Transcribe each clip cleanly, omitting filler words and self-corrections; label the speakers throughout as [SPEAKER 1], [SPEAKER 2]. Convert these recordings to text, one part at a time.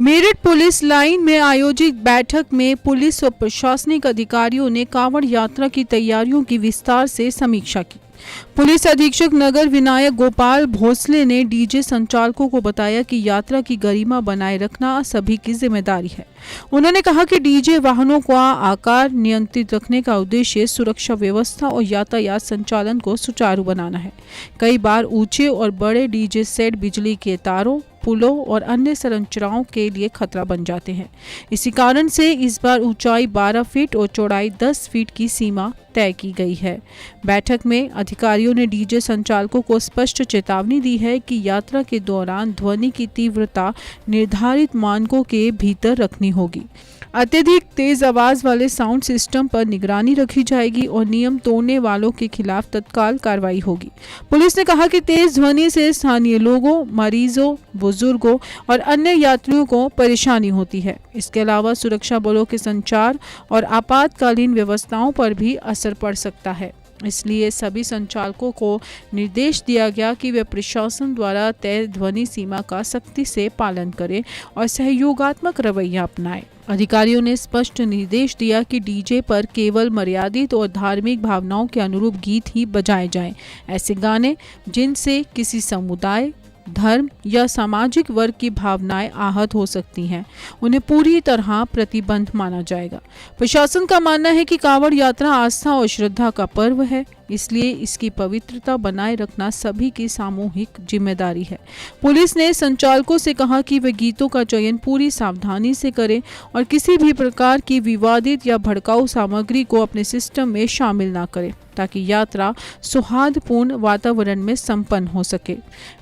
[SPEAKER 1] Meerut police line में आयोजित बैठक में पुलिस और प्रशासनिक अधिकारियों ने कांवड़ यात्रा की तैयारियों की विस्तार से समीक्षा की। पुलिस अधीक्षक नगर विनायक गोपाल भोसले ने डीजे संचालकों को बताया कि यात्रा की गरिमा बनाए रखना सभी की जिम्मेदारी है। उन्होंने कहा कि डीजे वाहनों का आकार नियंत्रित रखने का उद्देश्य सुरक्षा व्यवस्था और यातायात संचालन को सुचारू बनाना है। कई बार ऊंचे और बड़े डीजे सेट बिजली के तारों, पुलों और अन्य संरचनाओं के लिए खतरा बन जाते हैं। इसी कारण से इस बार ऊंचाई 12 फीट और चौड़ाई 10 फीट की सीमा तय की गई है। बैठक में अधिकारियों ने डीजे संचालकों को स्पष्ट चेतावनी दी है कि यात्रा के दौरान ध्वनि की तीव्रता निर्धारित मानकों के भीतर रखनी होगी। अत्यधिक तेज आवाज वाले साउंड सिस्टम पर निगरानी रखी जाएगी और नियम तोड़ने वालों के खिलाफ तत्काल कार्रवाई होगी। पुलिस ने कहा कि तेज ध्वनि से स्थानीय लोगों, मरीजों, बुजुर्गों और अन्य यात्रियों को परेशानी होती है। इसके अलावा सुरक्षा बलों के संचार और आपातकालीन व्यवस्थाओं पर भी असर पड़ सकता है। इसलिए सभी संचालकों को निर्देश दिया गया कि वे प्रशासन द्वारा तय ध्वनि सीमा का सख्ती से पालन करें और सहयोगात्मक रवैया अपनाएं। अधिकारियों ने स्पष्ट निर्देश दिया कि डीजे पर केवल मर्यादित और धार्मिक भावनाओं के अनुरूप गीत ही बजाए जाएं। ऐसे गाने जिनसे किसी समुदाय, धर्म या सामाजिक वर्ग की भावनाएं आहत हो सकती हैं, उन्हें पूरी तरह प्रतिबंध माना जाएगा। प्रशासन का मानना है कि कांवड़ यात्रा आस्था और श्रद्धा का पर्व है, इसलिए इसकी पवित्रता बनाए रखना सभी की सामूहिक जिम्मेदारी है। पुलिस ने संचालकों से कहा कि वे गीतों का चयन पूरी सावधानी से करें और किसी भी प्रकार की विवादित या भड़काऊ सामग्री को अपने सिस्टम में शामिल न करें, ताकि यात्रा सौहार्दपूर्ण वातावरण में संपन्न हो सके।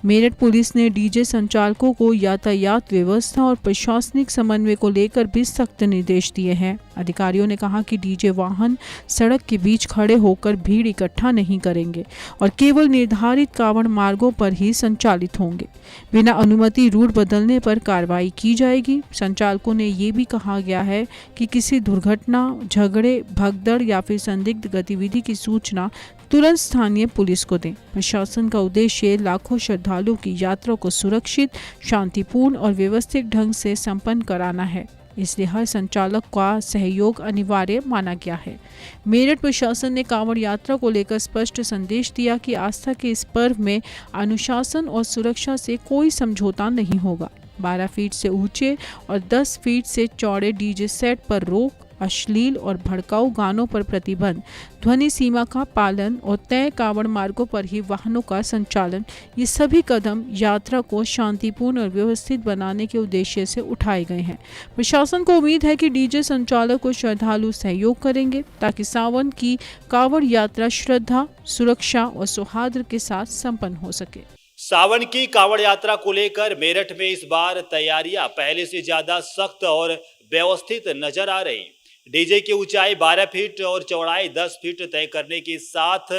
[SPEAKER 1] मेरठ पुलिस ने डीजे संचालकों को यातायात व्यवस्था और प्रशासनिक समन्वय को लेकर भी सख्त निर्देश दिए हैं। अधिकारियों ने कहा कि डीजे वाहन सड़क के बीच खड़े होकर भीड़ इकट्ठा नहीं करेंगे और केवल निर्धारित कांवड़ मार्गों पर ही संचालित होंगे। बिना अनुमति रूट बदलने पर कार्रवाई की जाएगी। संचालकों ने ये भी कहा गया है कि किसी दुर्घटना, झगड़े, भगदड़ या फिर संदिग्ध गतिविधि की सूचना तुरंत स्थानीय पुलिस को दें। प्रशासन का उद्देश्य लाखों श्रद्धालुओं की यात्रा को सुरक्षित, शांतिपूर्ण और व्यवस्थित ढंग से संपन्न कराना है, इसलिए हर संचालक का सहयोग अनिवार्य माना गया है। मेरठ प्रशासन ने कांवड़ यात्रा को लेकर स्पष्ट संदेश दिया कि आस्था के इस पर्व में अनुशासन और सुरक्षा से कोई समझौता नहीं होगा। 12 फीट से ऊंचे और 10 फीट से चौड़े डीजे सेट पर रोक, अश्लील और भड़काऊ गानों पर प्रतिबंध, ध्वनि सीमा का पालन और तय कांवड़ मार्गों पर ही वाहनों का संचालन, ये सभी कदम यात्रा को शांतिपूर्ण और व्यवस्थित बनाने के उद्देश्य से उठाए गए हैं। प्रशासन को उम्मीद है कि डीजे संचालक और श्रद्धालु सहयोग करेंगे ताकि सावन की कांवड़ यात्रा श्रद्धा, सुरक्षा और सौहार्द के साथ संपन्न हो सके।
[SPEAKER 2] सावन की कांवड़ यात्रा को लेकर मेरठ में इस बार तैयारियां पहले से ज्यादा सख्त और व्यवस्थित नजर आ रही। डीजे की ऊंचाई 12 फीट और चौड़ाई 10 फीट तय करने के साथ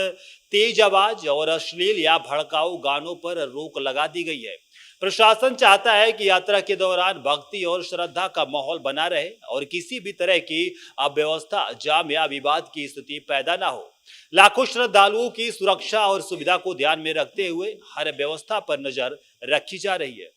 [SPEAKER 2] तेज आवाज और अश्लील या भड़काऊ गानों पर रोक लगा दी गई है। प्रशासन चाहता है कि यात्रा के दौरान भक्ति और श्रद्धा का माहौल बना रहे और किसी भी तरह की अव्यवस्था, जाम या विवाद की स्थिति पैदा ना हो। लाखों श्रद्धालुओं की सुरक्षा और सुविधा को ध्यान में रखते हुए हर व्यवस्था पर नजर रखी जा रही है।